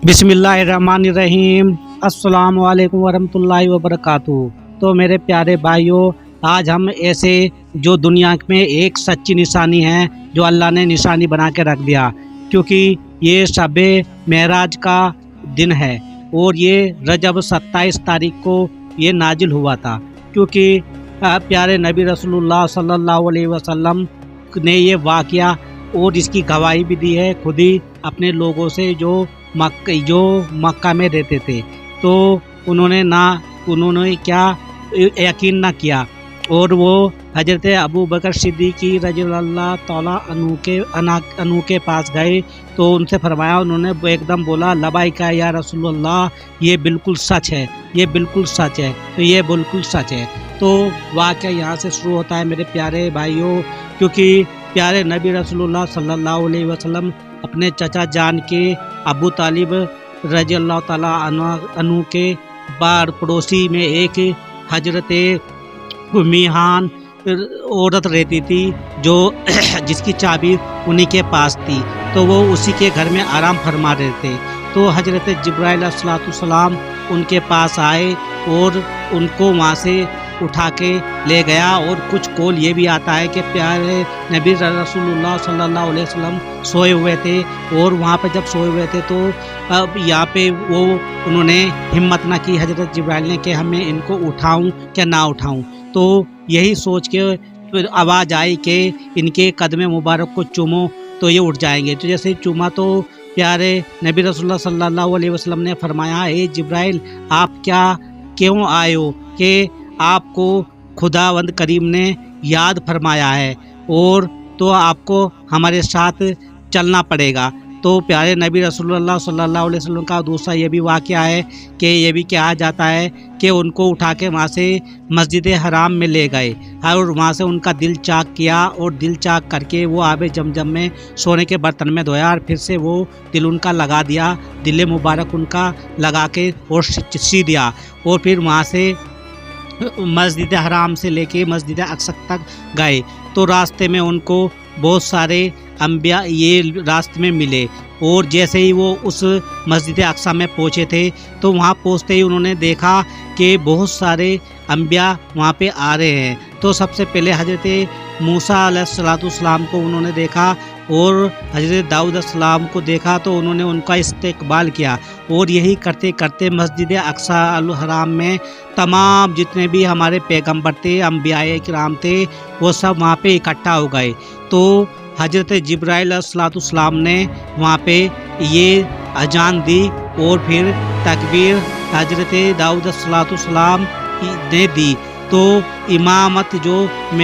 बिस्मिल्लाहिर्रहमानिर्रहीम। अस्सलाम वालेकुम वरहमतुल्लाहि वबरकातुहू। तो मेरे प्यारे भाइयों, आज हम ऐसे जो दुनिया में एक सच्ची निशानी है जो अल्लाह ने निशानी बना के रख दिया, क्योंकि ये शब-ए मेराज का दिन है और ये रजब 27 तारीख को ये नाजिल हुआ था। क्योंकि प्यारे नबी रसूलुल्लाह सल्लल्लाहु अलैहि वसल्लम ने ये वाक़या और इसकी गवाही भी दी है खुद ही अपने लोगों से जो मक्का में रहते थे। तो उन्होंने क्या यकीन ना किया और वो हज़रत अबू बकर सिद्दीक़ी रज़ियल्लाहु तआला अन्हु के पास गए। तो उनसे फरमाया, उन्होंने एकदम बोला, लबाइका या रसूलल्लाह, ये बिल्कुल सच है, ये बिल्कुल सच है, तो ये बिल्कुल सच है। तो वाक़या यहाँ से शुरू होता है मेरे प्यारे भाइयों, क्योंकि प्यारे नबी रसूलुल्लाह सल्लल्लाहु अलैहि वसल्लम अपने चचा जान के अबू तालिब रज़ियल्लाहु तआला अन्हु के बार पड़ोसी में एक हजरत मिहान औरत रहती थी जो जिसकी चाबी उन्हीं के पास थी। तो वो उसी के घर में आराम फरमा रहे थे। तो हजरत जिब्राइल अलैहिस्सलाम उनके पास आए और उनको वहाँ से उठा के ले गया। और कुछ कौल ये भी आता है कि प्यारे नबी रसूलुल्लाह सल्लल्लाहु अलैहि वसल्लम सोए हुए थे और वहाँ पर जब सोए हुए थे तो अब यहाँ पे वो उन्होंने हिम्मत ना की हजरत जिब्राइल ने कि हमें इनको उठाऊं क्या ना उठाऊं। तो यही सोच के फिर आवाज़ आई कि इनके कदम मुबारक को चूमो तो ये उठ जाएंगे। तो जैसे चूमा तो प्यारे नबी रसूलुल्लाह सल्लल्लाहु अलैहि वसल्लम ने फरमाया, ए जिब्राइल, आप क्यों आए हो कि आपको खुदावंद करीम ने याद फरमाया है और तो आपको हमारे साथ चलना पड़ेगा। तो प्यारे नबी रसूलुल्लाह सल्लल्लाहु अलैहि वसल्लम का दूसरा ये भी वाक़या है कि ये भी कहा जाता है कि उनको उठा के वहाँ से मस्जिद हराम में ले गए और वहाँ से उनका दिल चाक किया और दिल चाक करके वो आबे जमजम में सोने के बर्तन में धोया और फिर से वो दिल उनका लगा दिया, दिल मुबारक उनका लगा के और सी दिया। और फिर वहाँ से मस्जिद हराम से लेके मस्जिद अक्सा तक गए। तो रास्ते में उनको बहुत सारे अंबिया ये रास्ते में मिले और जैसे ही वो उस मस्जिद अक्सा में पहुँचे थे तो वहाँ पहुँचते ही उन्होंने देखा कि बहुत सारे अंबिया वहाँ पे आ रहे हैं। तो सबसे पहले हजरत मूसा अलैहिस्सलाम को उन्होंने देखा और हजरत दाऊद अलैहिस्सलाम को देखा। तो उन्होंने उनका इस्तकबाल किया और यही करते करते मस्जिद अक्सा अल हराम में तमाम जितने भी हमारे पैगंबर थे, अंबियाए किराम थे, वो सब वहाँ पे इकट्ठा हो गए। तो हजरत जिब्राइल अलैहिस्सलाम ने वहाँ पे ये अजान दी और फिर तकबीर हजरत दाऊद अलैहिस्सलाम ने दी। तो इमामत जो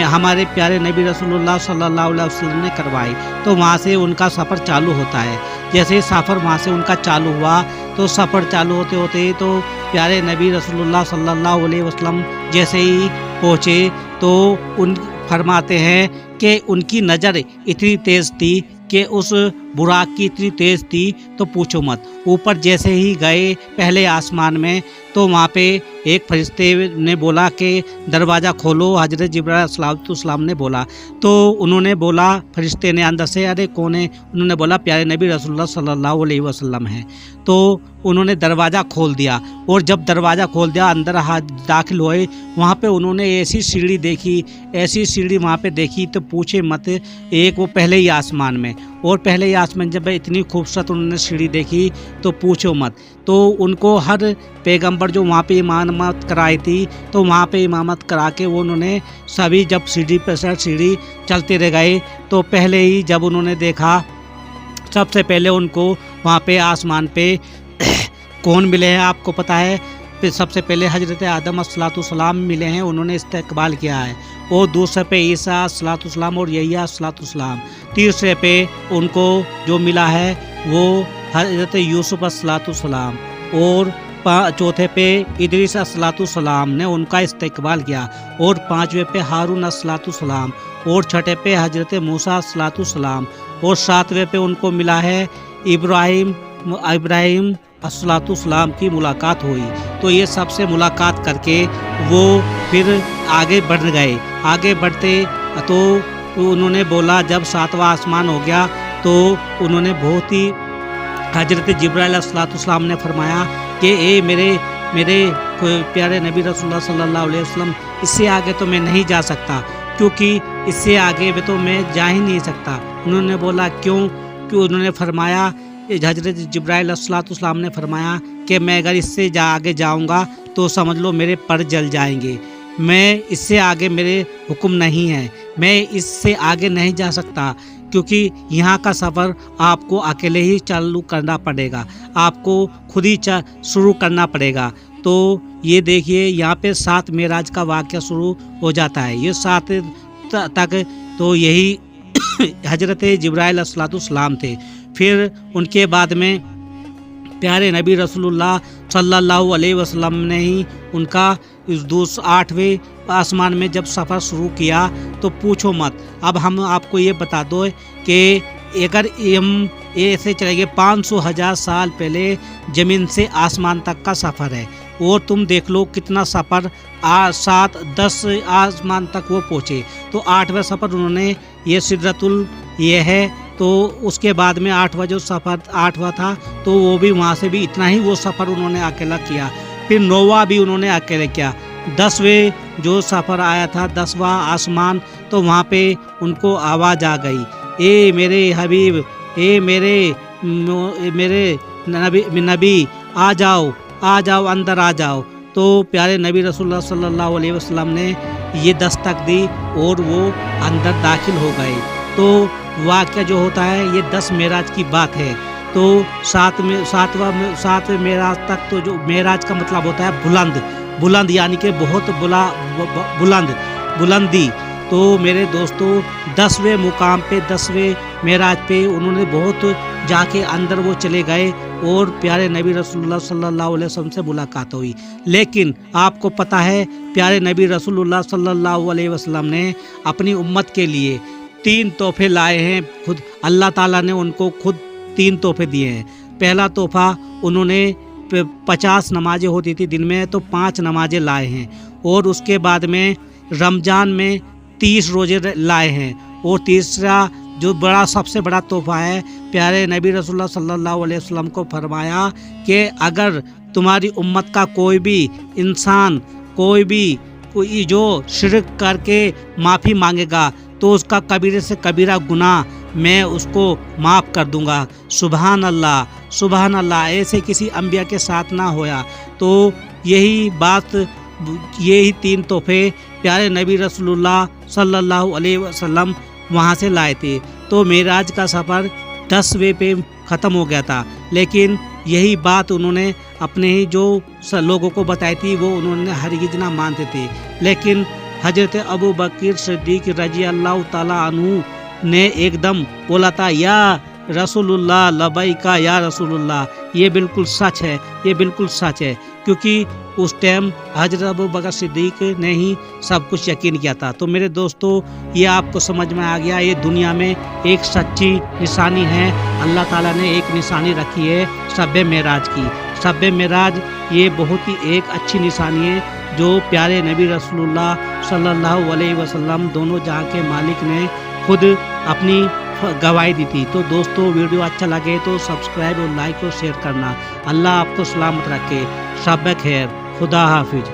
हमारे प्यारे नबी रसूलुल्लाह सल्लल्लाहु अलैहि वसल्लम ने करवाई। तो वहाँ से उनका सफ़र चालू होता है। जैसे सफ़र वहाँ से उनका चालू हुआ तो सफ़र चालू होते होते तो प्यारे नबी रसूलुल्लाह सल्लल्लाहु अलैहि वसल्लम जैसे ही पहुँचे तो उन फरमाते हैं कि उनकी नज़र इतनी तेज़ थी कि उस बुराक की इतनी तेज़ थी तो पूछो मत। ऊपर जैसे ही गए पहले आसमान में तो वहाँ पे एक फरिश्ते ने बोला कि दरवाज़ा खोलो। हजरत जिब्राइल अलैहिस्सलाम ने बोला तो उन्होंने बोला, फरिश्ते ने अंदर से, अरे कौन है? उन्होंने बोला प्यारे नबी रसूलुल्लाह सल्लल्लाहु अलैहि वसल्लम हैं। तो उन्होंने दरवाज़ा खोल दिया और जब दरवाज़ा खोल दिया अंदर दाखिल हुए। वहाँ पे उन्होंने ऐसी सीढ़ी देखी, ऐसी सीढ़ी वहाँ पे देखी तो पूछे मत। एक वो पहले ही आसमान में और पहले ही आसमान जब इतनी खूबसूरत उन्होंने सीढ़ी देखी तो पूछो मत। तो उनको हर पैगंबर जो वहाँ पे इमामत कराई थी तो वहाँ पे इमामत करा के वो उन्होंने सभी जब सीढ़ी पर सीढ़ी चलते रह गए तो पहले ही जब उन्होंने देखा सबसे पहले उनको वहाँ पे आसमान पे कौन मिले हैं आपको पता है? फिर सबसे पहले हजरत आदम अलैहिस्सलाम मिले हैं, उन्होंने इस्तकबाल किया है। और दूसरे पे ईसा अलैहिस्सलाम और यहया अलैहिस्सलाम। तीसरे पे उनको जो मिला है वो हजरत यूसुफ अलैहिस्सलाम और चौथे पे इदरीस अलैहिस्सलाम ने उनका इस्तकबाल किया। और पाँचवें पे हारून अलैहिस्सलाम और छठे पे हजरत मूसा अलैहिस्सलाम और सातवें पे उनको मिला है इब्राहिम अस्सलाम की मुलाकात हुई। तो ये सबसे मुलाकात करके वो फिर आगे बढ़ गए। आगे बढ़ते तो उन्होंने बोला, जब सातवां आसमान हो गया तो उन्होंने बहुत ही हजरत जिब्राइल अलैहिस्सलाम ने फरमाया कि ए मेरे प्यारे नबी रसूलुल्लाह सल्लल्लाहु अलैहि वसल्लम, इससे आगे तो मैं नहीं जा सकता, क्योंकि इससे आगे तो मैं जा ही नहीं सकता। उन्होंने बोला क्यों? उन्होंने फरमाया, हजरत जिब्राइल अलैहिस्सलाम ने फरमाया कि मैं अगर इससे आगे जाऊंगा तो समझ लो मेरे पर जल जाएंगे, मैं इससे आगे मेरे हुक्म नहीं है, मैं इससे आगे नहीं जा सकता, क्योंकि यहाँ का सफ़र आपको अकेले ही चालू करना पड़ेगा, आपको खुद ही शुरू करना पड़ेगा। तो ये देखिए यहाँ पे 7 मेराज का वाक़या शुरू हो जाता है, ये 7 तक तो यही हजरत जिब्राइल अलैहिस्सलाम थे। फिर उनके बाद में प्यारे नबी रसूलुल्लाह सल्लल्लाहु अलैहि वसल्लम ने ही उनका इस 8वें आसमान में जब सफ़र शुरू किया तो पूछो मत। अब हम आपको ये बता दो कि अगर हम ऐसे चलेंगे 500,000 साल पहले ज़मीन से आसमान तक का सफ़र है, और तुम देख लो कितना सफ़र 7-10 आसमान तक वो पहुँचे। तो 8वां सफ़र उन्होंने ये सिदरतुल ये है, तो उसके बाद में 8वां जो सफ़र 8वां था तो वो भी वहाँ से भी इतना ही वो सफ़र उन्होंने अकेला किया। फिर 9वां भी उन्होंने अकेले किया। 10वें जो सफ़र आया था 10वां आसमान, तो वहाँ पे उनको आवाज़ आ गई, ए मेरे हबीब, ए मेरे नबी आ जाओ अंदर आ जाओ। तो प्यारे नबी रसूलुल्लाह सल्लल्लाहु अलैहि वसल्लम ने ये दस्तक दी और वो अंदर दाखिल हो गए। तो वाक़या जो होता है ये 10 मेराज की बात है। तो 7वें मेराज तक, तो जो मेराज का मतलब होता है बुलंद यानी कि बहुत बुलंदी। तो मेरे दोस्तों 10वें मुकाम पे 10वें मेराज पे उन्होंने बहुत जाके अंदर वो चले गए और प्यारे नबी रसूलुल्लाह सल्लल्लाहु अलैहि वसल्लम से मुलाकात हुई। लेकिन आपको पता है प्यारे नबी रसूलुल्लाह सल्लल्लाहु अलैहि वसल्लम ने अपनी उम्मत के लिए 3 तोहफे लाए हैं। खुद अल्लाह ताला ने उनको खुद 3 तोहफे दिए हैं। पहला तोहफा उन्होंने 50 नमाजें होती थी दिन में, तो 5 नमाजें लाए हैं, और उसके बाद में रमज़ान में 30 रोज़े लाए हैं। और तीसरा जो सबसे बड़ा तोहफा है, प्यारे नबी रसूलुल्लाह सल्लल्लाहु अलैहि वसल्लम को फरमाया कि अगर तुम्हारी उम्मत का कोई भी इंसान कोई जो शिरक करके माफ़ी मांगेगा तो उसका कबीरे से कबीरा गुनाह मैं उसको माफ़ कर दूंगा। सुबहान अल्लाह, ऐसे किसी अंबिया के साथ ना होया। तो यही 3 तोहफे प्यारे नबी रसूलुल्लाह सल्लल्लाहु अलैहि वसल्लम वहाँ से लाए थे। तो मेराज का सफ़र 10वें पे ख़त्म हो गया था, लेकिन यही बात उन्होंने अपने ही जो लोगों को बताई थी वो उन्होंने हरगिज़ ना मानते थे। लेकिन हजरत अबू बकर सिद्दीक़ रजी अल्लाह ताला अन्हु ने एकदम बोला था, या रसूलुल्लाह लबैका या रसूलुल्लाह, ये बिल्कुल सच है, ये बिल्कुल सच है। क्योंकि उस टाइम हजरत अबू बकर सिद्दीक़ ने ही सब कुछ यकीन किया था। तो मेरे दोस्तों ये आपको समझ में आ गया, ये दुनिया में एक सच्ची निशानी है। अल्लाह ताला ने एक निशानी रखी है शब-ए मेराज की। शब-ए मेराज ये बहुत ही एक अच्छी निशानी है जो प्यारे नबी रसूलुल्लाह सल्लल्लाहु अलैहि वसल्लम दोनों जहां के मालिक ने खुद अपनी गवाही दी थी। तो दोस्तों वीडियो अच्छा लगे तो सब्सक्राइब और लाइक और शेयर करना। अल्लाह आपको सलामत रखे। शब खैर, खुदा हाफिज।